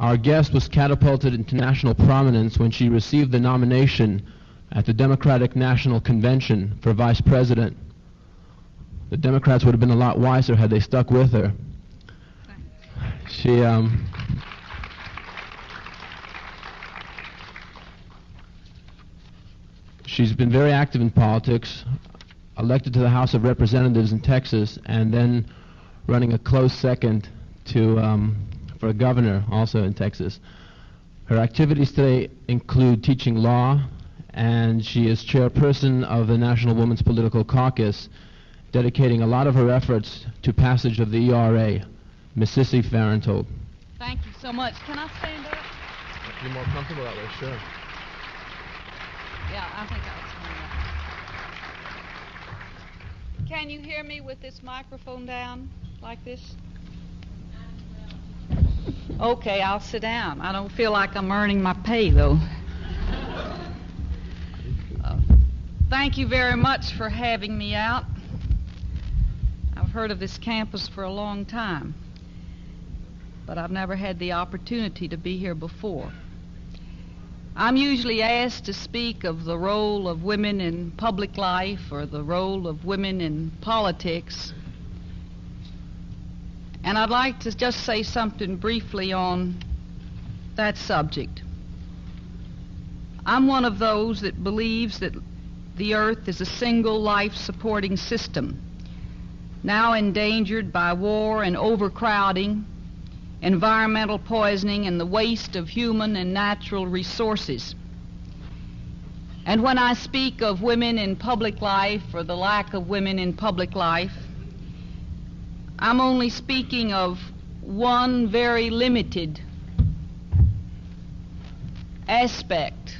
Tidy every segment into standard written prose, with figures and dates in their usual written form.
Our guest was catapulted into national prominence when she received the nomination at the Democratic National Convention for Vice President. The Democrats would have been a lot wiser had they stuck with her. She's been very active in politics, elected to the House of Representatives in Texas, and then running a close second to for a governor also in Texas. Her activities today include teaching law, and she is chairperson of the National Women's Political Caucus, dedicating a lot of her efforts to passage of the ERA. Miss Sissy Farenthold. Thank you so much. Can I stand up? If you're more comfortable that way, sure. Yeah, I think I'll stand up. Can you hear me with this microphone down like this? Okay, I'll sit down. I don't feel like I'm earning my pay, though. Thank you very much for having me out. I've heard of this campus for a long time, but I've never had the opportunity to be here before. I'm usually asked to speak of the role of women in public life or the role of women in politics. And I'd like to just say something briefly on that subject. I'm one of those that believes that the earth is a single life-supporting system, now endangered by war and overcrowding, environmental poisoning, and the waste of human and natural resources. And when I speak of women in public life or the lack of women in public life, I'm only speaking of one very limited aspect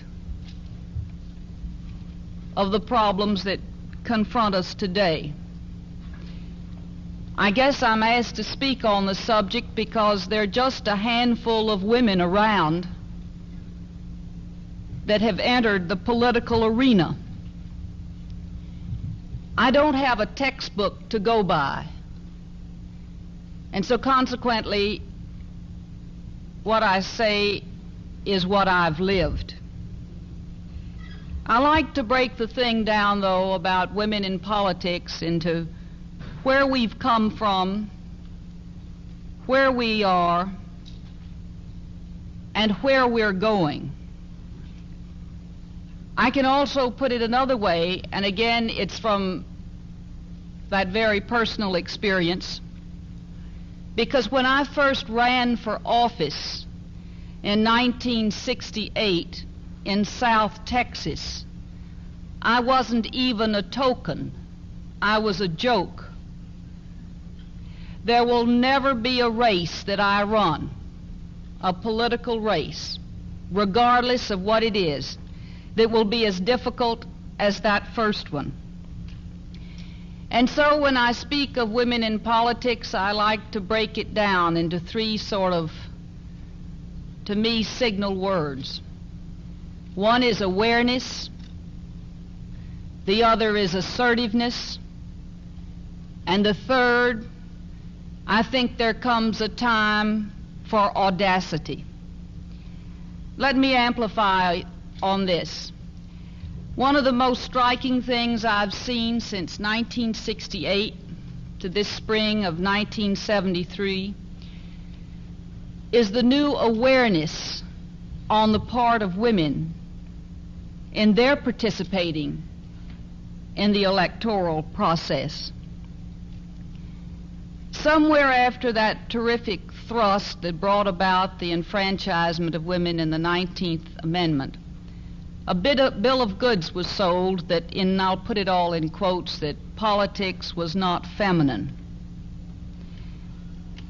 of the problems that confront us today. I guess I'm asked to speak on the subject because there are just a handful of women around that have entered the political arena. I don't have a textbook to go by. And so consequently, what I say is what I've lived. I like to break the thing down, though, about women in politics into where we've come from, where we are, and where we're going. I can also put it another way, and again, it's from that very personal experience, because when I first ran for office in 1968 in South Texas, I wasn't even a token. I was a joke. There will never be a race that I run, a political race, regardless of what it is, that will be as difficult as that first one. And so when I speak of women in politics, I like to break it down into three sort of, to me, signal words. One is awareness, the other is assertiveness, and the third, I think there comes a time for audacity. Let me amplify on this. One of the most striking things I've seen since 1968 to this spring of 1973 is the new awareness on the part of women in their participating in the electoral process. Somewhere after that terrific thrust that brought about the enfranchisement of women in the 19th Amendment, a bill of goods was sold that, I'll put it all in quotes, that politics was not feminine.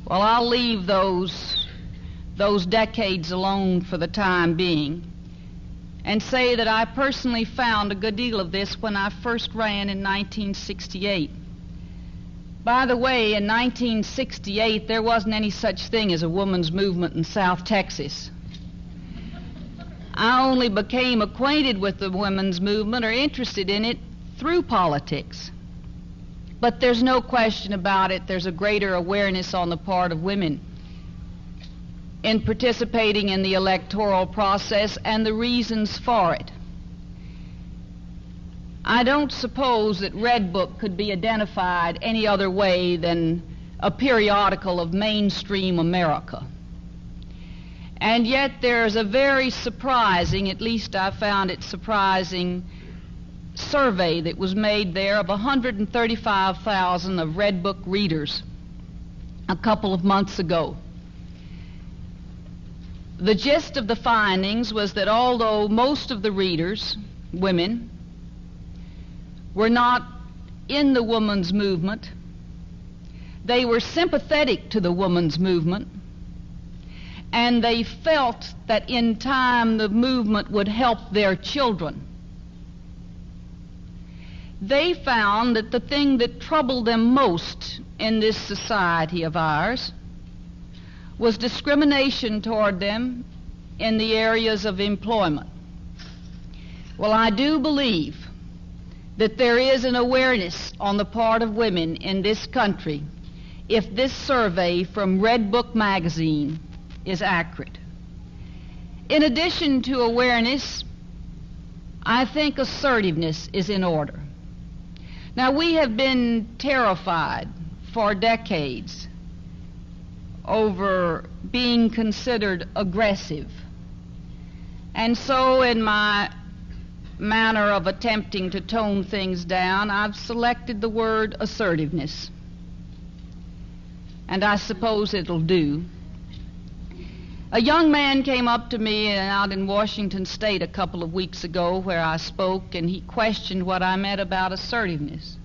Well, I'll leave those decades alone for the time being and say that I personally found a good deal of this when I first ran in 1968. By the way, in 1968, there wasn't any such thing as a women's movement in South Texas. I only became acquainted with the women's movement or interested in it through politics. But there's no question about it, there's a greater awareness on the part of women. in participating in the electoral process and the reasons for it. I don't suppose that Red Book could be identified any other way than a periodical of mainstream America. And yet there's a very surprising, at least I found it surprising, survey that was made there of 135,000 of Red Book readers a couple of months ago. The gist of the findings was that although most of the readers, women, were not in the women's movement, they were sympathetic to the women's movement, and they felt that in time the movement would help their children. They found that the thing that troubled them most in this society of ours was discrimination toward them in the areas of employment. Well, I do believe that there is an awareness on the part of women in this country if this survey from Red Book magazine is accurate. In addition to awareness, I think assertiveness is in order. Now, we have been terrified for decades over being considered aggressive. And so in my manner of attempting to tone things down, I've selected the word assertiveness. And I suppose it'll do. A young man came up to me out in Washington State a couple of weeks ago where I spoke, and he questioned what I meant about assertiveness.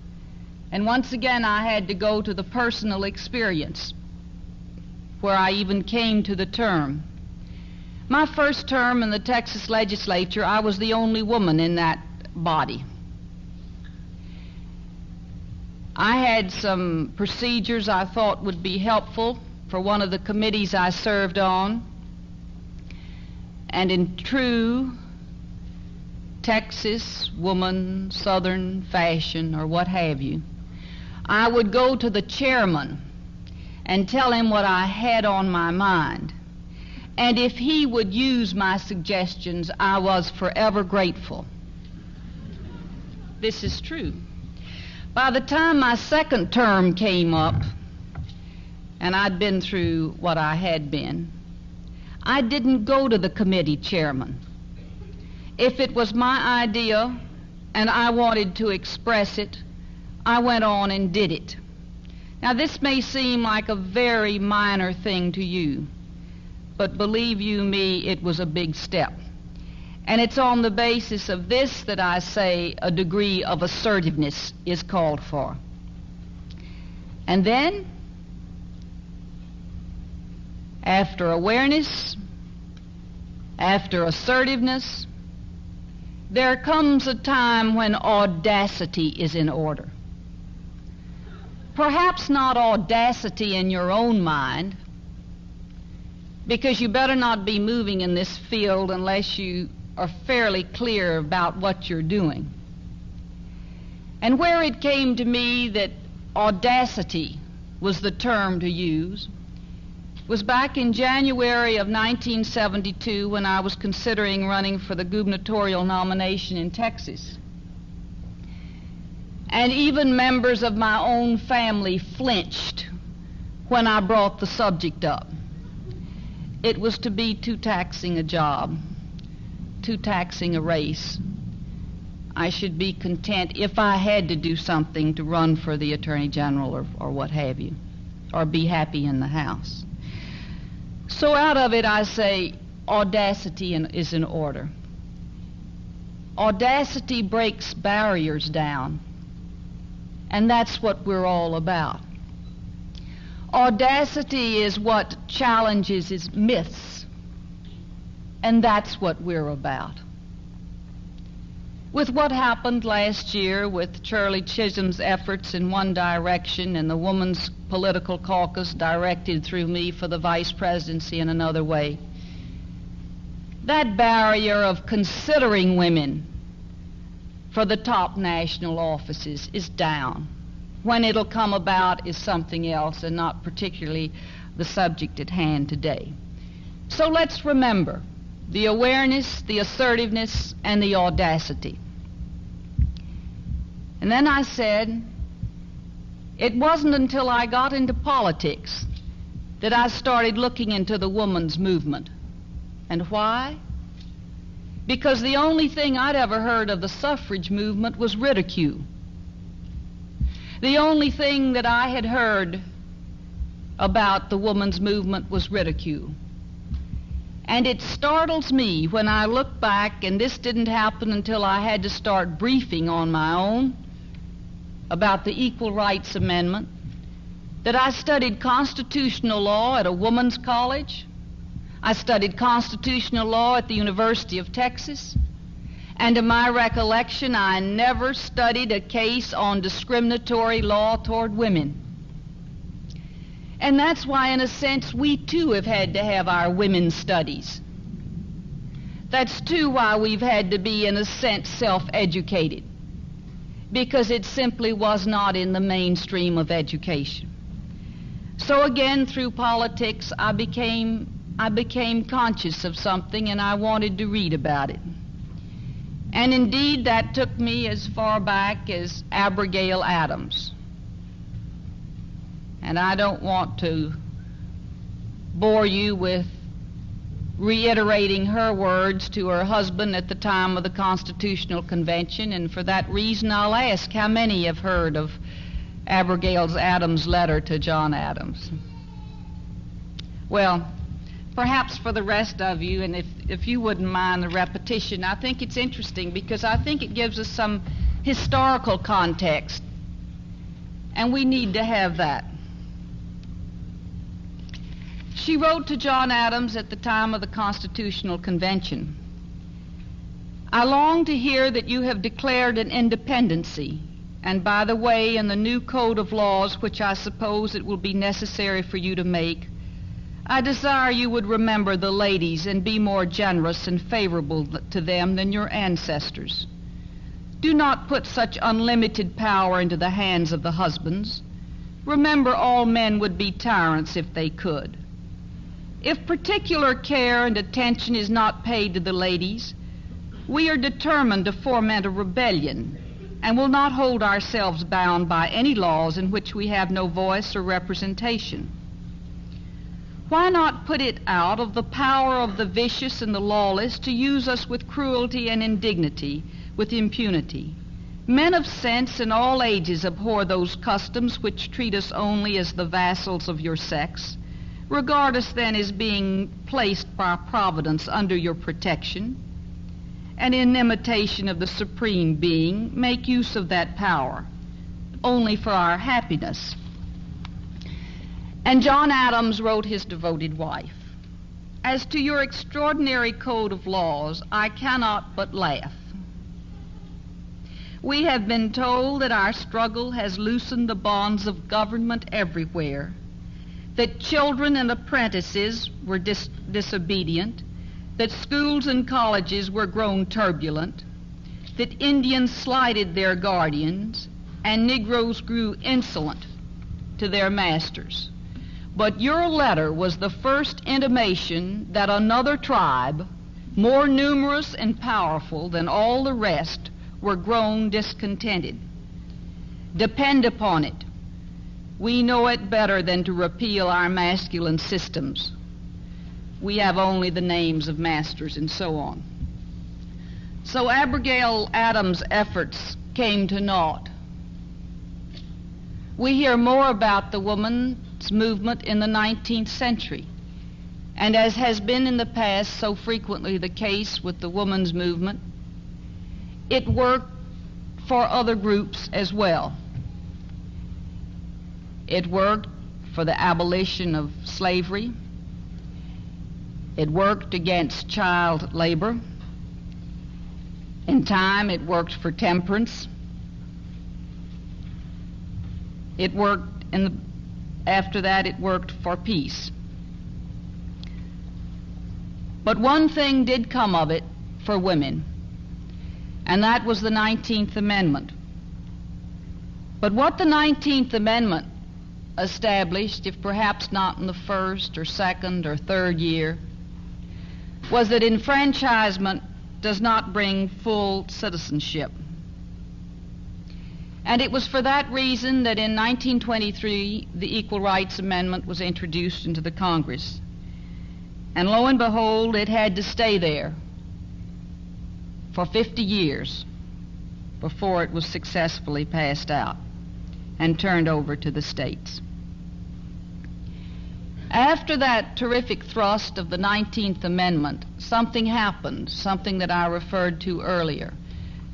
And once again I had to go to the personal experience where I even came to the term. My first term in the Texas legislature, I was the only woman in that body. I had some procedures I thought would be helpful for one of the committees I served on, and in true Texas woman, Southern fashion, or what have you, I would go to the chairman and tell him what I had on my mind. And if he would use my suggestions, I was forever grateful. This is true. By the time my second term came up, and I'd been through what I had been, I didn't go to the committee chairman. If it was my idea and I wanted to express it, I went on and did it. Now, this may seem like a very minor thing to you, but believe you me, it was a big step. And it's on the basis of this that I say a degree of assertiveness is called for. And then, after awareness, after assertiveness, there comes a time when audacity is in order. Perhaps not audacity in your own mind, because you better not be moving in this field unless you are fairly clear about what you're doing. And where it came to me that audacity was the term to use was back in January of 1972 when I was considering running for the gubernatorial nomination in Texas. And even members of my own family flinched when I brought the subject up. It was to be too taxing a job, too taxing a race. I should be content if I had to do something to run for the Attorney General or what have you, or be happy in the House. So out of it I say audacity is in order. Audacity breaks barriers down, and that's what we're all about. Audacity is what challenges myths, and that's what we're about. With what happened last year with Shirley Chisholm's efforts in one direction and the Women's Political Caucus directed through me for the vice presidency in another way, that barrier of considering women for the top national offices is down. When it'll come about is something else and not particularly the subject at hand today. So let's remember the awareness, the assertiveness, and the audacity. And then I said, it wasn't until I got into politics that I started looking into the women's movement. And why? Because the only thing I'd ever heard of the suffrage movement was ridicule. The only thing that I had heard about the women's movement was ridicule. And it startles me when I look back, and this didn't happen until I had to start briefing on my own about the Equal Rights Amendment, that I studied constitutional law at a women's college. I studied constitutional law at the University of Texas. And to my recollection, I never studied a case on discriminatory law toward women. And that's why, in a sense, we too have had to have our women's studies. That's too why we've had to be, in a sense, self-educated, because it simply was not in the mainstream of education. So again, through politics, I became conscious of something, and I wanted to read about it. And indeed, that took me as far back as Abigail Adams. And I don't want to bore you with reiterating her words to her husband at the time of the Constitutional Convention, and for that reason I'll ask how many have heard of Abigail Adams' letter to John Adams. Well, perhaps for the rest of you, and if you wouldn't mind the repetition, I think it's interesting because I think it gives us some historical context, and we need to have that. She wrote to John Adams at the time of the Constitutional Convention, I long to hear that you have declared an independency, and by the way, in the new code of laws, which I suppose it will be necessary for you to make, I desire you would remember the ladies and be more generous and favorable to them than your ancestors. Do not put such unlimited power into the hands of the husbands. Remember, all men would be tyrants if they could. If particular care and attention is not paid to the ladies, we are determined to foment a rebellion and will not hold ourselves bound by any laws in which we have no voice or representation. Why not put it out of the power of the vicious and the lawless to use us with cruelty and indignity, with impunity? Men of sense in all ages abhor those customs which treat us only as the vassals of your sex. Regard us then as being placed by Providence under your protection, and in imitation of the Supreme Being, make use of that power, only for our happiness. And John Adams wrote his devoted wife, as to your extraordinary code of laws, I cannot but laugh. We have been told that our struggle has loosened the bonds of government everywhere, that children and apprentices were disobedient, that schools and colleges were grown turbulent, that Indians slighted their guardians, and Negroes grew insolent to their masters. But your letter was the first intimation that another tribe, more numerous and powerful than all the rest, were grown discontented. Depend upon it, we know it better than to repeal our masculine systems. We have only the names of masters and so on. So Abigail Adams' efforts came to naught. We hear more about the women's movement in the 19th century, and as has been in the past so frequently the case with the women's movement, it worked for other groups as well. It worked for the abolition of slavery. It worked against child labor. In time, it worked for temperance. It worked after that, it worked for peace. But one thing did come of it for women, and that was the 19th Amendment. But what the 19th Amendment established, if perhaps not in the first or second or third year, was that enfranchisement does not bring full citizenship. And it was for that reason that in 1923 the Equal Rights Amendment was introduced into the Congress. And lo and behold, it had to stay there for 50 years before it was successfully passed out and turned over to the states. After that terrific thrust of the 19th Amendment, something happened, something that I referred to earlier.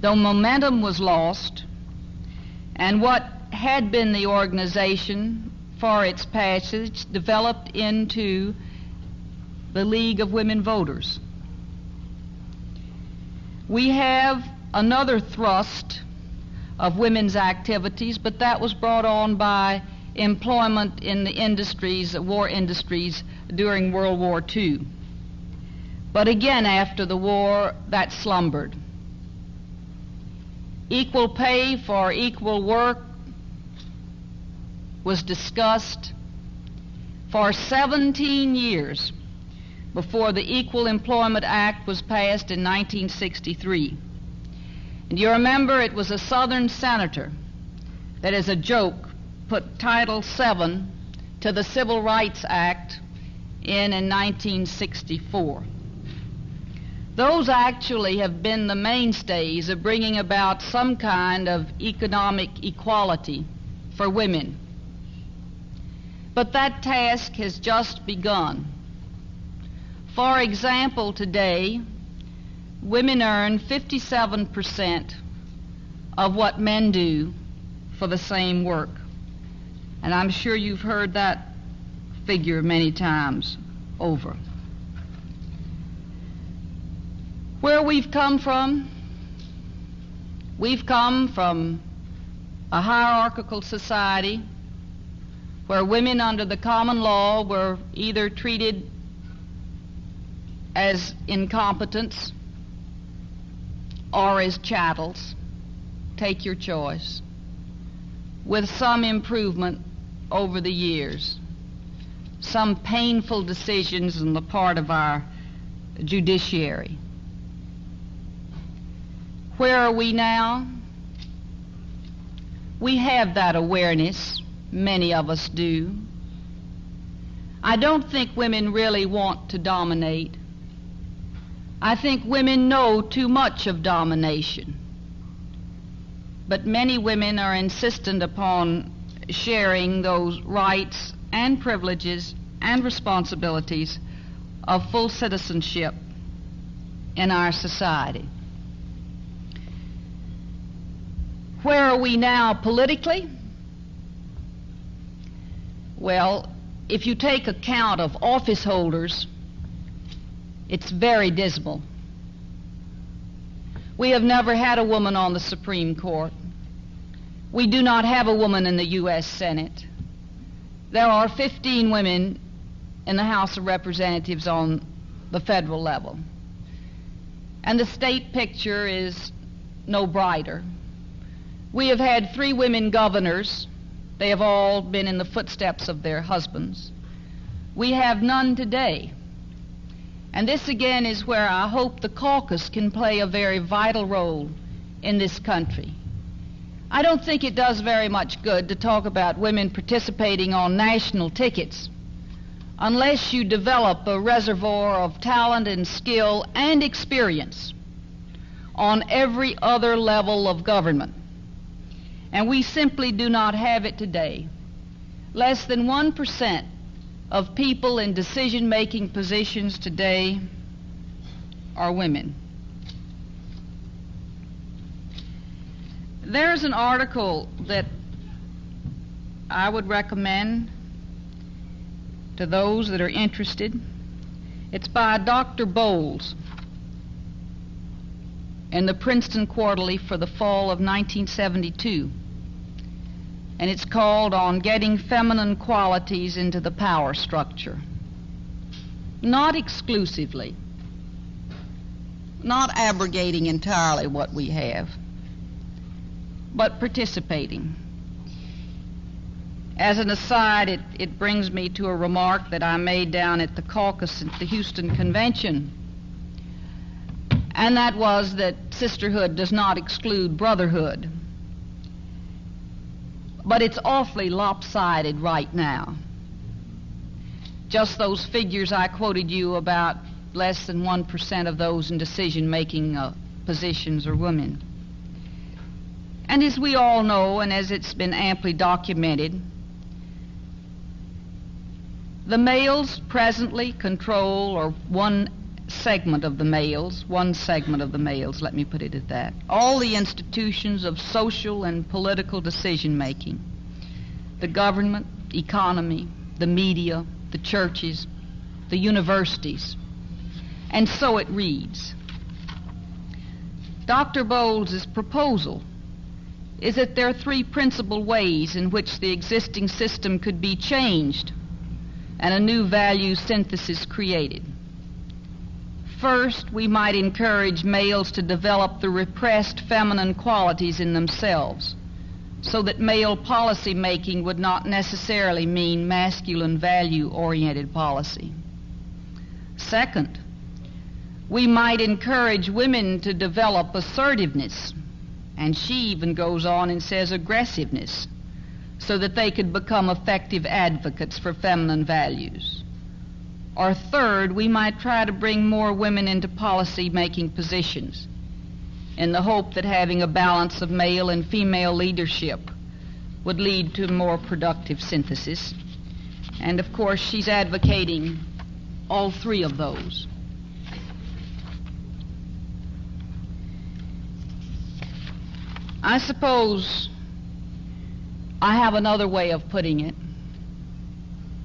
Though momentum was lost, and what had been the organization for its passage developed into the League of Women Voters. We have another thrust of women's activities, but that was brought on by employment in the industries, war industries, during World War II. But again, after the war, that slumbered. Equal pay for equal work was discussed for 17 years before the Equal Employment Act was passed in 1963. And you remember it was a Southern senator that, as a joke, put Title VII to the Civil Rights Act in 1964. Those actually have been the mainstays of bringing about some kind of economic equality for women. But that task has just begun. For example, today, women earn 57% of what men do for the same work. And I'm sure you've heard that figure many times over. Where we've come from a hierarchical society where women under the common law were either treated as incompetents or as chattels. Take your choice. With some improvement over the years, some painful decisions on the part of our judiciary. Where are we now? We have that awareness, many of us do. I don't think women really want to dominate. I think women know too much of domination. But many women are insistent upon sharing those rights and privileges and responsibilities of full citizenship in our society. Where are we now politically? Well, if you take account of office holders, it's very dismal. We have never had a woman on the Supreme Court. We do not have a woman in the U.S. Senate. There are 15 women in the House of Representatives on the federal level. And the state picture is no brighter. We have had 3 women governors. They have all been in the footsteps of their husbands. We have none today. And this again is where I hope the caucus can play a very vital role in this country. I don't think it does very much good to talk about women participating on national tickets unless you develop a reservoir of talent and skill and experience on every other level of government. And we simply do not have it today. Less than 1% of people in decision-making positions today are women. There's an article that I would recommend to those that are interested. It's by Dr. Bowles in the Princeton Quarterly for the fall of 1972. And it's called On Getting Feminine Qualities into the Power Structure. Not exclusively, not abrogating entirely what we have, but participating. As an aside, it brings me to a remark that I made down at the caucus at the Houston Convention and that was that sisterhood does not exclude brotherhood. But it's awfully lopsided right now. Just those figures I quoted you about, less than 1% of those in decision-making positions are women. And as we all know, and as it's been amply documented, the males presently control, or one segment of the males, let me put it at that, all the institutions of social and political decision-making: the government, economy, the media, the churches, the universities. And so it reads. Dr. Bowles' proposal is that there are three principal ways in which the existing system could be changed and a new value synthesis created. First, we might encourage males to develop the repressed feminine qualities in themselves, so that male policy making would not necessarily mean masculine value-oriented policy. Second, we might encourage women to develop assertiveness, and she even goes on and says aggressiveness, so that they could become effective advocates for feminine values. Or third, we might try to bring more women into policy-making positions in the hope that having a balance of male and female leadership would lead to more productive synthesis. And of course, she's advocating all three of those. I suppose I have another way of putting it.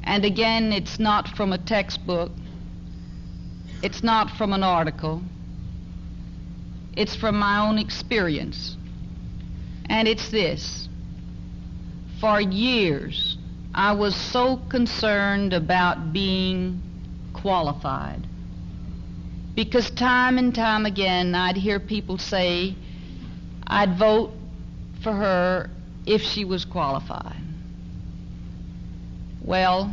And again, it's not from a textbook. It's not from an article. It's from my own experience. And it's this. For years, I was so concerned about being qualified, because time and time again I'd hear people say I'd vote for her if she was qualified. Well,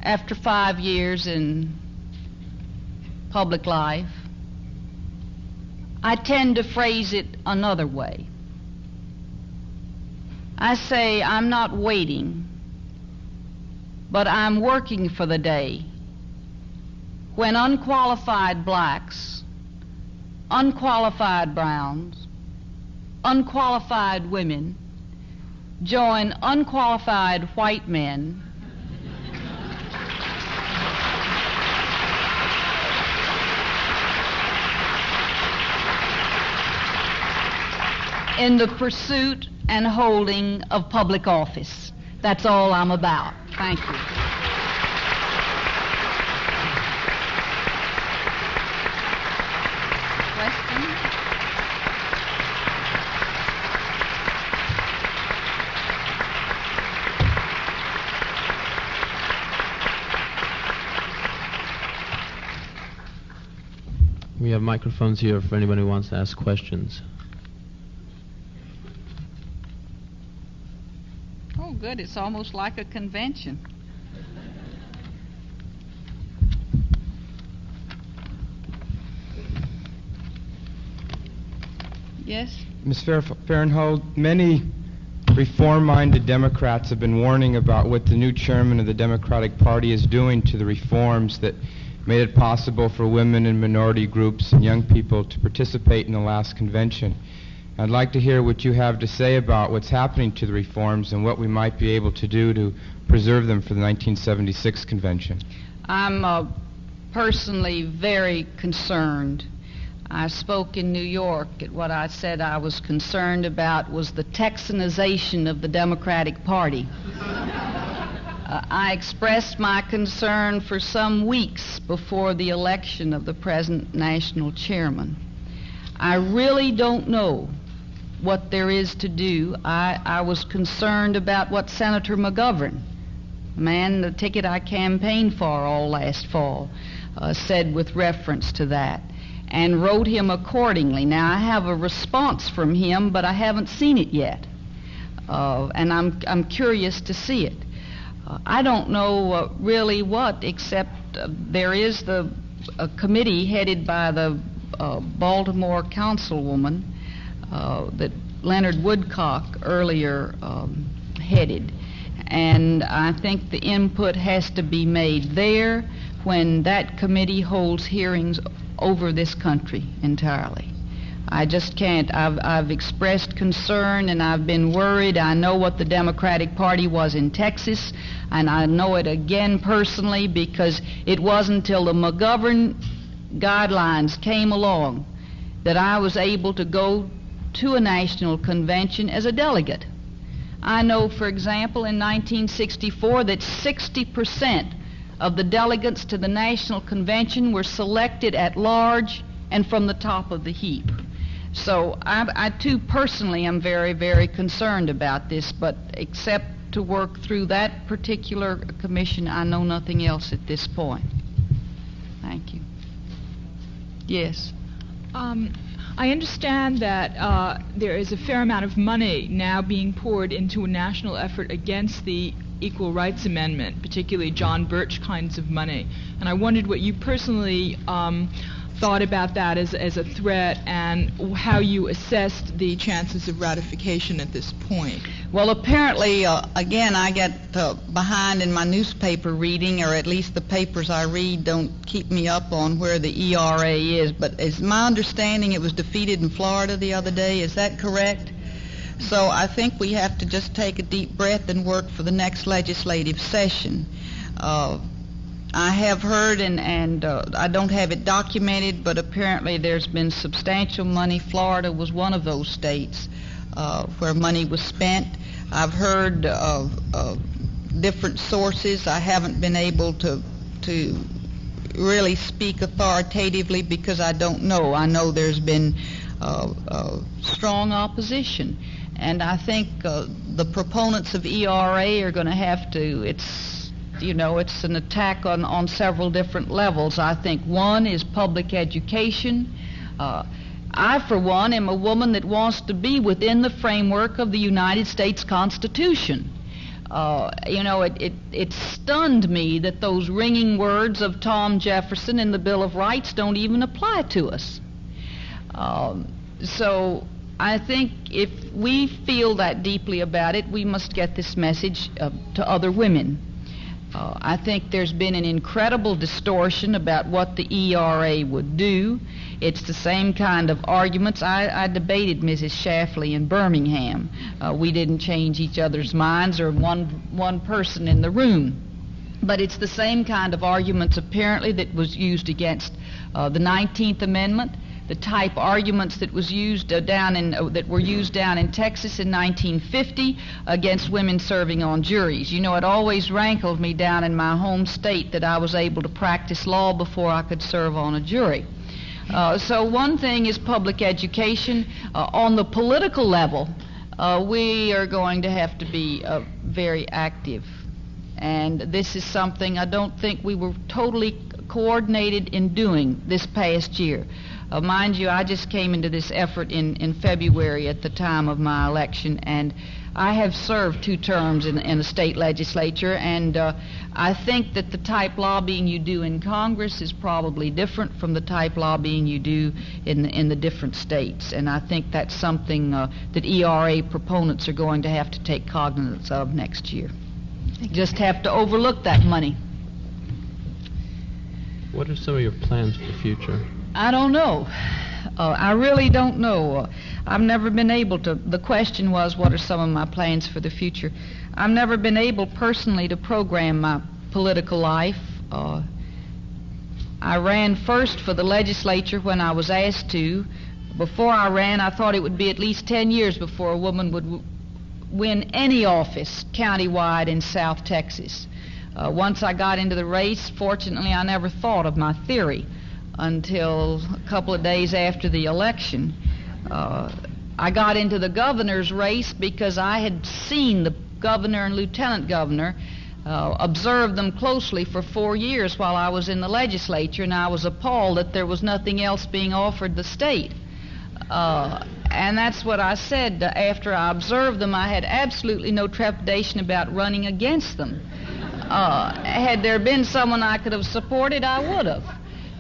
after 5 years in public life, I tend to phrase it another way. I say I'm not waiting, but I'm working for the day when unqualified blacks, unqualified browns, unqualified women join unqualified white men in the pursuit and holding of public office. That's all I'm about. Thank you. Question? We have microphones here for anybody who wants to ask questions. Oh, good. It's almost like a convention. Yes? Ms. Farenthold, many reform-minded Democrats have been warning about what the new chairman of the Democratic Party is doing to the reforms that made it possible for women and minority groups and young people to participate in the last convention. I'd like to hear what you have to say about what's happening to the reforms and what we might be able to do to preserve them for the 1976 convention. I'm personally very concerned. I spoke in New York at what I said I was concerned about was the Texanization of the Democratic Party. I expressed my concern for some weeks before the election of the present national chairman. I really don't know what there is to do. I was concerned about what Senator McGovern, the ticket I campaigned for all last fall, said with reference to that, and wrote him accordingly. Now, I have a response from him, but I haven't seen it yet, and I'm curious to see it. I don't know really what, except there is the a committee headed by the Baltimore councilwoman that Leonard Woodcock earlier headed. And I think the input has to be made there when that committee holds hearings over this country entirely. I just can't. I've expressed concern and I've been worried. I know what the Democratic Party was in Texas, and I know it again personally because it wasn't until the McGovern guidelines came along that I was able to go to a national convention as a delegate. I know, for example, in 1964 that 60% of the delegates to the national convention were selected at large and from the top of the heap. So I too personally am very, very concerned about this, but except to work through that particular commission, I know nothing else at this point. Thank you. Yes. I understand that there is a fair amount of money now being poured into a national effort against the Equal Rights Amendment, particularly John Birch kinds of money. And I wondered what you personally thought about that as a threat and how you assessed the chances of ratification at this point. Well, apparently, again, I get behind in my newspaper reading, or at least the papers I read don't keep me up on where the ERA is. But it's my understanding it was defeated in Florida the other day. Is that correct? So I think we have to just take a deep breath and work for the next legislative session. I have heard, and I don't have it documented, but apparently there's been substantial money. Florida was one of those states where money was spent. I've heard of different sources. I haven't been able to really speak authoritatively because I don't know. I know there's been strong opposition, and I think the proponents of ERA are going to have to, it's an attack on several different levels. I think one is public education. I, for one, am a woman that wants to be within the framework of the United States Constitution. It stunned me that those ringing words of Tom Jefferson in the Bill of Rights don't even apply to us. So I think if we feel that deeply about it, we must get this message to other women. I think there's been an incredible distortion about what the ERA would do. It's the same kind of arguments. I debated Mrs. Shafley in Birmingham. We didn't change each other's minds or one person in the room. But it's the same kind of arguments apparently that was used against the 19th Amendment, the type arguments that was used that were used down in Texas in 1950 against women serving on juries. It always rankled me down in my home state that I was able to practice law before I could serve on a jury. So one thing is public education. On the political level, we are going to have to be very active. And this is something I don't think we were totally coordinated in doing this past year. Mind you, I just came into this effort in February at the time of my election, and I have served 2 terms in the state legislature, and I think that the type lobbying you do in Congress is probably different from the type lobbying you do in the different states, and I think that's something that ERA proponents are going to have to take cognizance of next year. Just have to overlook that money. What are some of your plans for the future? I don't know. I really don't know. I've never been able to. The question was, what are some of my plans for the future? I've never been able personally to program my political life. I ran first for the legislature when I was asked to. Before I ran, I thought it would be at least 10 years before a woman would win any office countywide in South Texas. Once I got into the race, fortunately, I never thought of my theory until a couple of days after the election. I got into the governor's race because I had seen the governor and lieutenant governor, observed them closely for 4 years while I was in the legislature, and I was appalled that there was nothing else being offered the state. And that's what I said. After I observed them, I had absolutely no trepidation about running against them. Had there been someone I could have supported, I would have.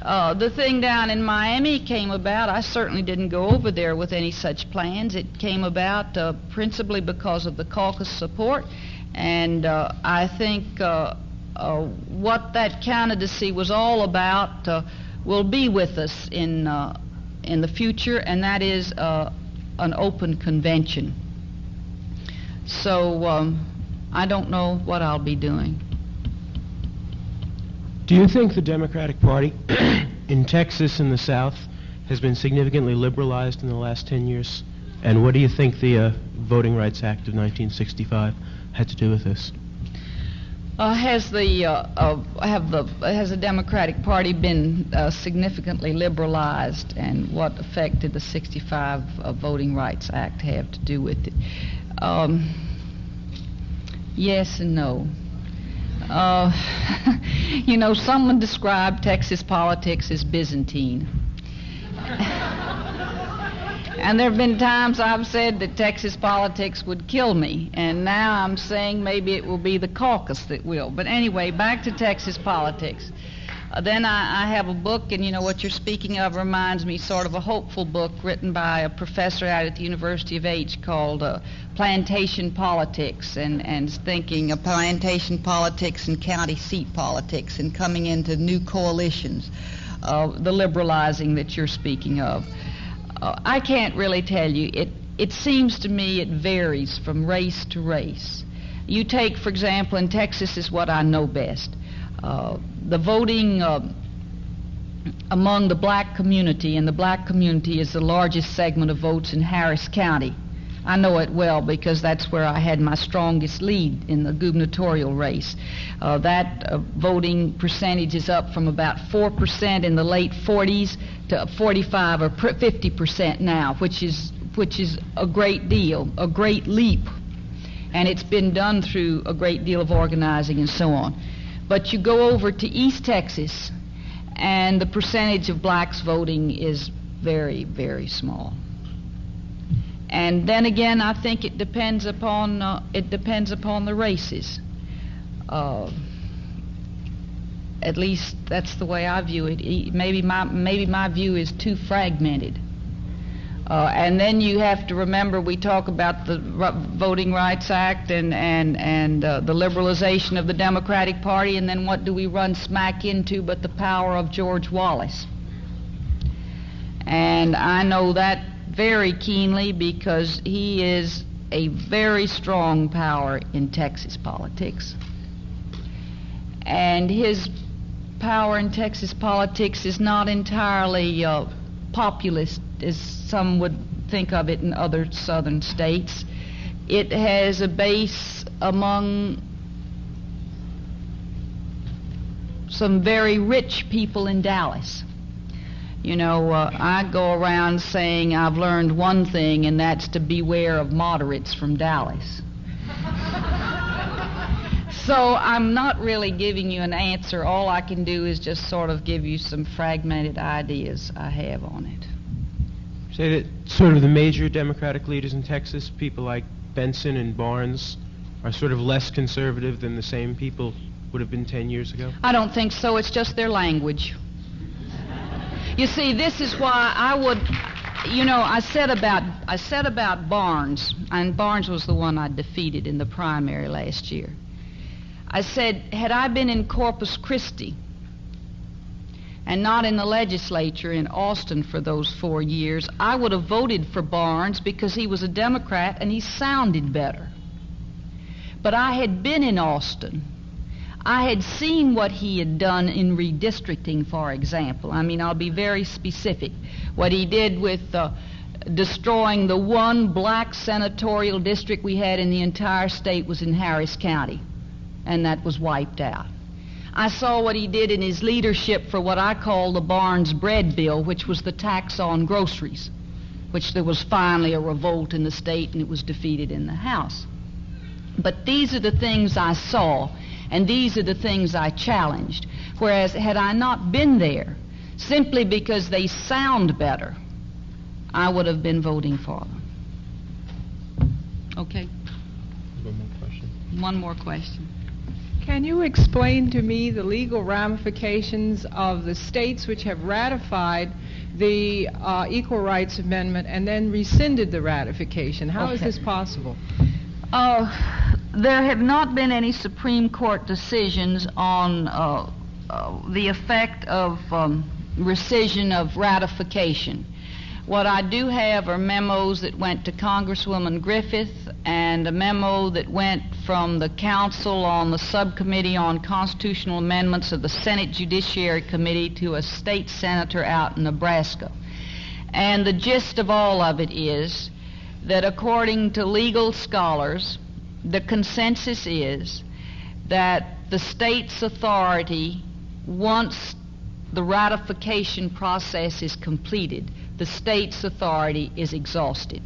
The thing down in Miami came about, I certainly didn't go over there with any such plans. It came about principally because of the caucus support, and I think what that candidacy was all about will be with us in the future, and that is an open convention. So I don't know what I'll be doing. Do you think the Democratic Party in Texas and the South has been significantly liberalized in the last 10 years? And what do you think the Voting Rights Act of 1965 had to do with this? Has the Democratic Party been significantly liberalized, and what effect did the 65 Voting Rights Act have to do with it? Yes and no. You know, someone described Texas politics as Byzantine. And there have been times I've said that Texas politics would kill me, and now I'm saying maybe it will be the caucus that will. But anyway, back to Texas politics. Then I have a book, and you know what you're speaking of reminds me sort of a hopeful book written by a professor out at the University of H called Plantation Politics, and thinking of plantation politics and county seat politics and coming into new coalitions, the liberalizing that you're speaking of. I can't really tell you. It seems to me it varies from race to race. You take, for example, in Texas is what I know best. The voting among the black community, and the black community is the largest segment of votes in Harris County. I know it well because that's where I had my strongest lead in the gubernatorial race. That voting percentage is up from about 4% in the late 40s to 45 or 50% now, which is a great deal, a great leap. And it's been done through a great deal of organizing and so on. But you go over to East Texas, and the percentage of blacks voting is very, very small. And then again, I think it depends upon the races. At least that's the way I view it. Maybe my view is too fragmented. And then you have to remember, we talk about the Voting Rights Act and the liberalization of the Democratic Party, and then what do we run smack into but the power of George Wallace? And I know that very keenly because he is a very strong power in Texas politics. And his power in Texas politics is not entirely populist, as some would think of it in other southern states. It has a base among some very rich people in Dallas. You know, I go around saying I've learned one thing, and that's to beware of moderates from Dallas. So I'm not really giving you an answer. All I can do is just sort of give you some fragmented ideas I have on it. Say that sort of the major Democratic leaders in Texas, people like Benson and Barnes, are sort of less conservative than the same people would have been 10 years ago? I don't think so. It's just their language. You see, this is why I would, you know, I said about Barnes, and Barnes was the one I defeated in the primary last year. I said, had I been in Corpus Christi and not in the legislature in Austin for those 4 years, I would have voted for Barnes because he was a Democrat and he sounded better. But I had been in Austin. I had seen what he had done in redistricting, for example. I mean, I'll be very specific. What he did with destroying the one black senatorial district we had in the entire state was in Harris County, and that was wiped out. I saw what he did in his leadership for what I call the Barnes Bread Bill, which was the tax on groceries, which there was finally a revolt in the state and it was defeated in the House. But these are the things I saw, and these are the things I challenged. Whereas had I not been there, simply because they sound better, I would have been voting for them. Okay? One more question. One more question. Can you explain to me the legal ramifications of the states which have ratified the Equal Rights Amendment and then rescinded the ratification? How is this possible? There have not been any Supreme Court decisions on the effect of rescission of ratification. What I do have are memos that went to Congresswoman Griffith and a memo that went from the Council on the Subcommittee on Constitutional Amendments of the Senate Judiciary Committee to a state senator out in Nebraska. And the gist of all of it is that according to legal scholars, the consensus is that the state's authority, once the ratification process is completed, the state's authority is exhausted.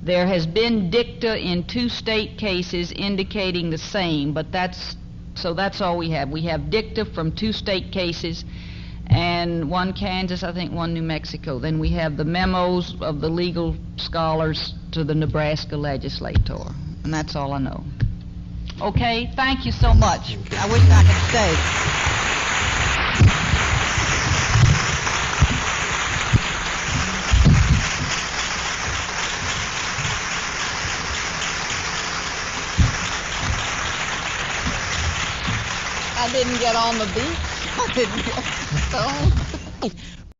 There has been dicta in 2 state cases indicating the same, but that's all we have. We have dicta from 2 state cases, and 1 Kansas, I think 1 New Mexico. Then we have the memos of the legal scholars to the Nebraska legislator, and that's all I know. Okay, thank you so much. I wish I could stay. I didn't get on the beach. I didn't get stoned.